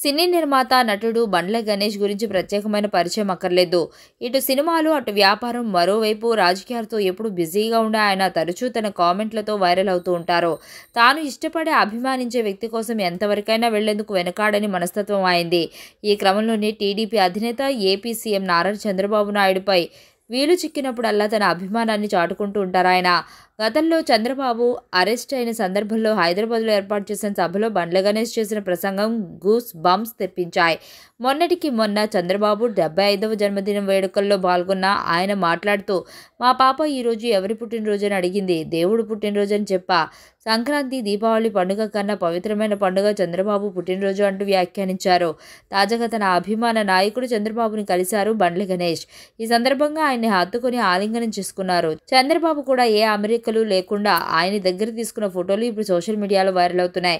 సినీ నిర్మాత, నటుడు బండ్ల గణేష్ గురించి ప్రత్యేకమైన పరిచయం అక్కర్లేదు. ఇటు సినిమాలు, అటు వ్యాపారం, మరోవైపు రాజకీయాలతో ఎప్పుడూ బిజీగా ఉండే ఆయన తరచూ తన కామెంట్లతో వైరల్ అవుతూ ఉంటారు. తాను ఇష్టపడే, అభిమానించే వ్యక్తి కోసం ఎంతవరకైనా వెళ్లేందుకు వెనకాడని మనస్తత్వం ఆయనది. ఈ క్రమంలోనే టీడీపీ అధినేత, ఏపీ సీఎం నారా చంద్రబాబు నాయుడుపై వీలు చిక్కినప్పుడల్లా తన అభిమానాన్ని చాటుకుంటూ ఉంటారాయన. గతంలో చంద్రబాబు అరెస్ట్ అయిన సందర్భంలో హైదరాబాద్లో ఏర్పాటు చేసిన సభలో బండ్ల గణేష్ చేసిన ప్రసంగం గూస్ బంప్స్ తెప్పించాయి. మొన్నటికి మొన్న చంద్రబాబు 75వ జన్మదినం వేడుకల్లో పాల్గొన్న ఆయన మాట్లాడుతూ, మా పాప ఈరోజు ఎవరి పుట్టినరోజని అడిగింది. దేవుడు పుట్టినరోజని చెప్పా. సంక్రాంతి, దీపావళి పండుగ కన్నా పవిత్రమైన పండుగ చంద్రబాబు పుట్టినరోజు అంటూ వ్యాఖ్యానించారు. తాజాగా తన అభిమాన నాయకుడు చంద్రబాబుని కలిశారు బండ్ల గణేష్. ఈ సందర్భంగా ఆయన్ని హత్తుకుని ఆలింగనం చేసుకున్నారు. చంద్రబాబు కూడా ఏ అమెరికలు లేకుండా ఆయన దగ్గర తీసుకున్న ఫోటోలు ఇప్పుడు సోషల్ మీడియాలో వైరల్ అవుతున్నాయి.